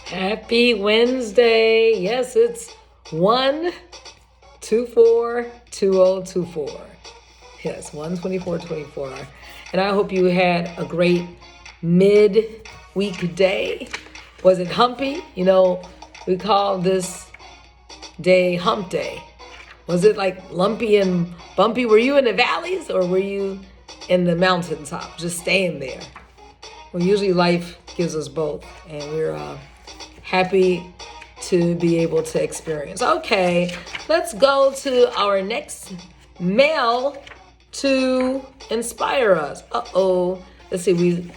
Happy Wednesday. Yes, it's 1/24/2024. Yes, 1/24/24. And I hope you had a great mid-week day. Was it humpy? We call this day hump day. Was it like lumpy and bumpy? Were you in the valleys or were you in the mountaintop, just staying there? Well, usually life gives us both, and we're happy to be able to experience. Okay, let's go to our next mail to inspire us. Let's see, we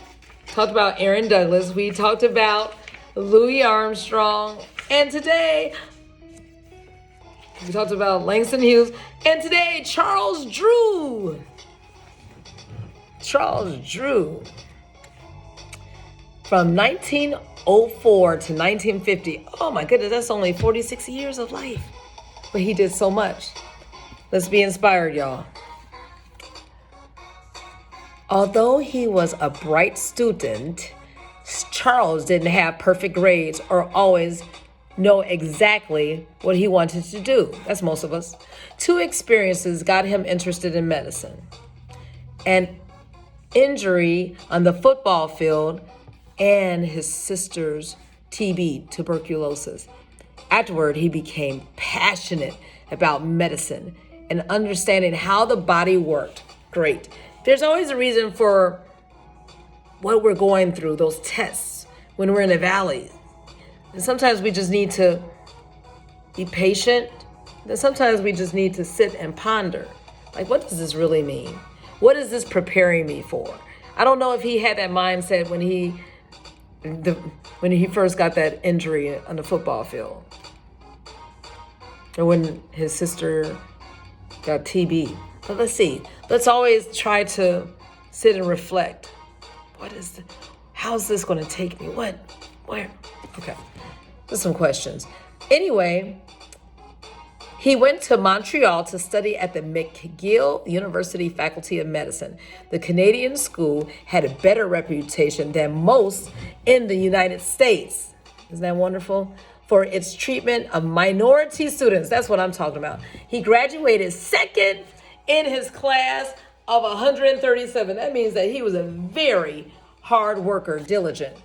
talked about Aaron Douglas, we talked about Louis Armstrong, and today we talked about Langston Hughes, and today Charles Drew. From 1904 to 1950. Oh my goodness, that's only 46 years of life. But he did so much. Let's be inspired, y'all. Although he was a bright student, Charles didn't have perfect grades or always know exactly what he wanted to do. That's most of us. Two experiences got him interested in medicine. An injury on the football field and his sister's TB, tuberculosis. Afterward, he became passionate about medicine and understanding how the body worked. Great. There's always a reason for what we're going through, those tests, when we're in the valley. And sometimes we just need to be patient. And sometimes we just need to sit and ponder. Like, what does this really mean? What is this preparing me for? I don't know if he had that mindset when he first got that injury on the football field, or when his sister got TB. But let's see. Let's always try to sit and reflect. How's this going to take me? Where? Okay. Just some questions. Anyway, he went to Montreal to study at the McGill University Faculty of Medicine. The Canadian school had a better reputation than most in the United States. Isn't that wonderful? For its treatment of minority students. That's what I'm talking about. He graduated second in his class of 137. That means that he was a very hard worker, diligent.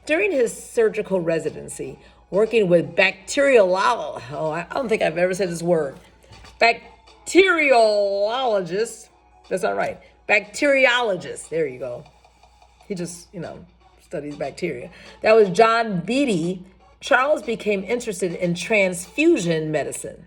During his surgical residency, working with I don't think I've ever said this word. Bacteriologists. That's not right. Bacteriologist. There you go. He just, studies bacteria. That was John Beatty. Charles became interested in transfusion medicine,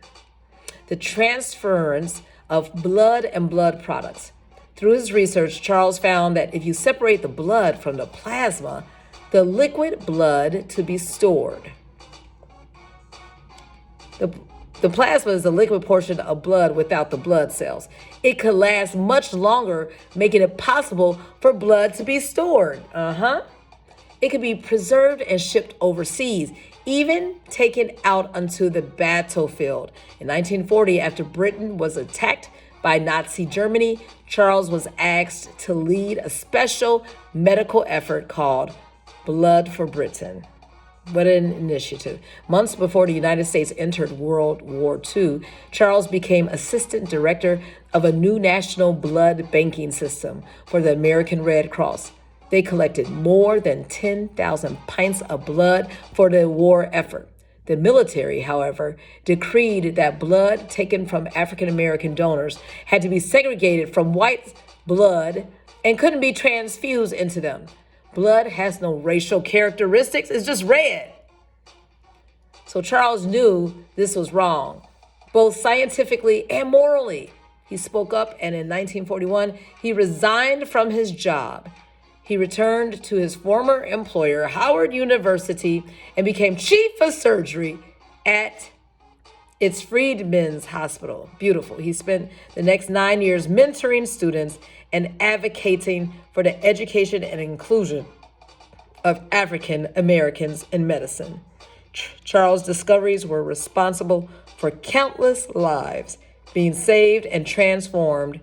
the transference of blood and blood products. Through his research, Charles found that if you separate the blood from the plasma, the liquid blood to be stored. The plasma is the liquid portion of blood without the blood cells. It could last much longer, making it possible for blood to be stored. It could be preserved and shipped overseas, even taken out onto the battlefield. In 1940, after Britain was attacked by Nazi Germany, Charles was asked to lead a special medical effort called Blood for Britain. What an initiative. Months before the United States entered World War II, Charles became assistant director of a new national blood banking system for the American Red Cross. They collected more than 10,000 pints of blood for the war effort. The military, however, decreed that blood taken from African American donors had to be segregated from white blood and couldn't be transfused into them. Blood has no racial characteristics, it's just red. So Charles knew this was wrong, both scientifically and morally. He spoke up, and in 1941, he resigned from his job. He returned to his former employer, Howard University, and became chief of surgery at its Freedmen's Hospital. Beautiful. He spent the next 9 years mentoring students and advocating for the education and inclusion of African Americans in medicine. Charles' discoveries were responsible for countless lives being saved and transformed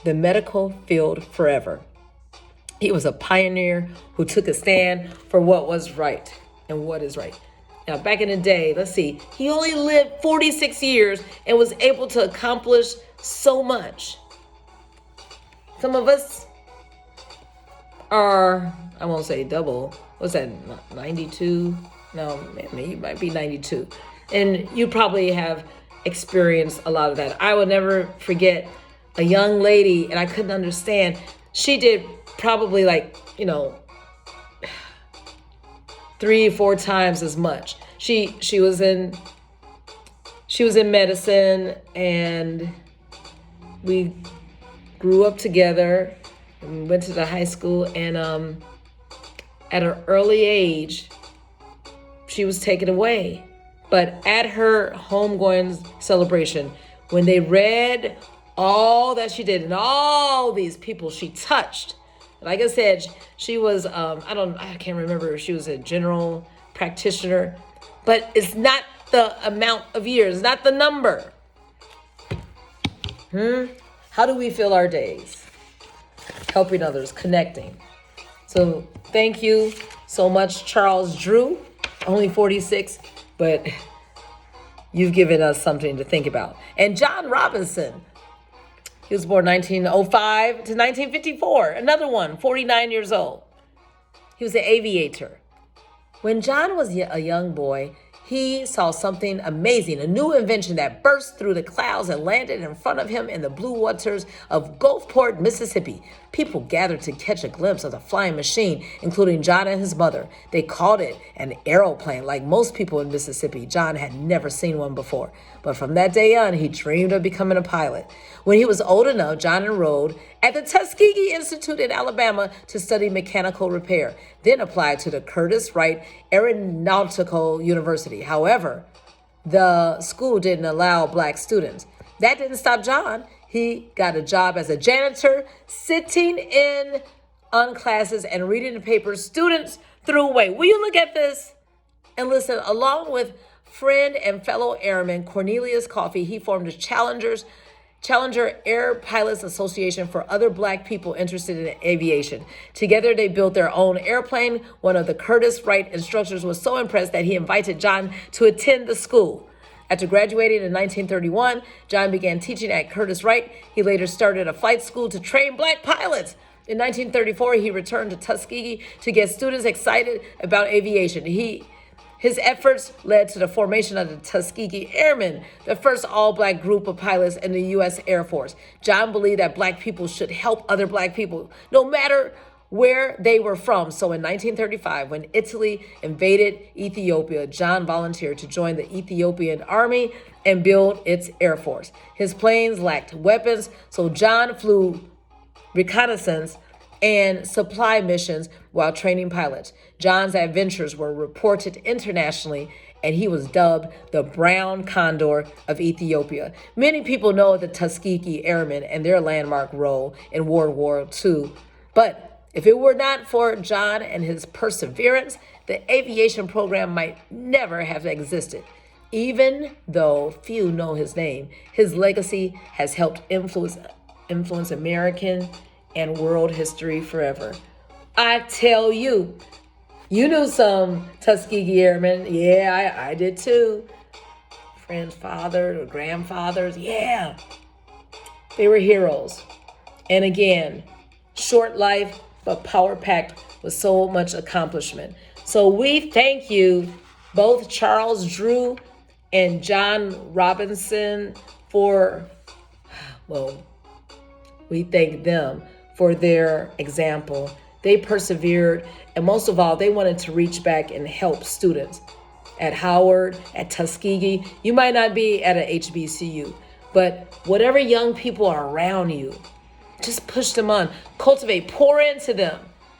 the medical field forever. He was a pioneer who took a stand for what was right. and what is right. Now, back in the day, let's see, he only lived 46 years and was able to accomplish so much. Some of us are, I won't say double, what's that, 92? No, maybe you might be 92. And you probably have experienced a lot of that. I will never forget a young lady, and I couldn't understand. She did probably 3 or 4 times as much. She was in medicine, and we grew up together and went to the high school, and at an early age she was taken away. But at her homegoing celebration, when they read all that she did and all these people she touched, like I said, she was, I can't remember if she was a general practitioner, but it's not the amount of years, not the number. How do we fill our days? Helping others, connecting. So thank you so much, Charles Drew, only 46, but you've given us something to think about. And John Robinson, he was born 1905 to 1954. Another one, 49 years old. He was an aviator. When John was a young boy, he saw something amazing, a new invention that burst through the clouds and landed in front of him in the blue waters of Gulfport, Mississippi. People gathered to catch a glimpse of the flying machine, including John and his mother. They called it an aeroplane. Like most people in Mississippi, John had never seen one before. But from that day on, he dreamed of becoming a pilot. When he was old enough, John enrolled at the Tuskegee Institute in Alabama to study mechanical repair, then applied to the Curtis Wright Aeronautical University. However, the school didn't allow black students. That didn't stop John. He got a job as a janitor, sitting in on classes and reading the papers students threw away. Will you look at this and listen? Along with friend and fellow airman Cornelius Coffey, he formed the Challenger Air Pilots Association for other black people interested in aviation. Together, they built their own airplane. One of the Curtis Wright instructors was so impressed that he invited John to attend the school. After graduating in 1931, John began teaching at Curtis Wright. He later started a flight school to train black pilots. In 1934, he returned to Tuskegee to get students excited about aviation. His efforts led to the formation of the Tuskegee Airmen, the first all-black group of pilots in the U.S. Air Force. John believed that black people should help other black people, no matter where they were from. So in 1935, when Italy invaded Ethiopia, John volunteered to join the Ethiopian army and build its air force. His planes lacked weapons, so John flew reconnaissance and supply missions while training pilots. John's adventures were reported internationally, and he was dubbed the Brown Condor of Ethiopia. Many people know the Tuskegee Airmen and their landmark role in World War II, but if it were not for John and his perseverance, the aviation program might never have existed. Even though few know his name, his legacy has helped influence American and world history forever. I tell you, you knew some Tuskegee Airmen. Yeah, I did too. Friends' fathers or grandfathers. Yeah, they were heroes. And again, short life, but power-packed with so much accomplishment. So we thank you, both Charles Drew and John Robinson, we thank them for their example. They persevered, and most of all, they wanted to reach back and help students at Howard, at Tuskegee. You might not be at a HBCU, but whatever young people are around you, just push them on, cultivate, pour into them,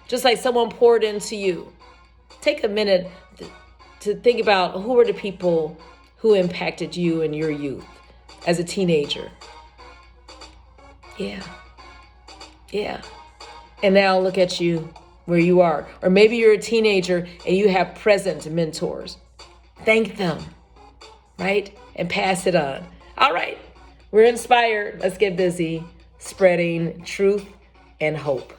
just like someone poured into you. Take a minute to think about who were the people who impacted you in your youth as a teenager. Yeah. And now look at you where you are. Or maybe you're a teenager and you have present mentors. Thank them, right? And pass it on. All right, we're inspired. Let's get busy spreading truth and hope.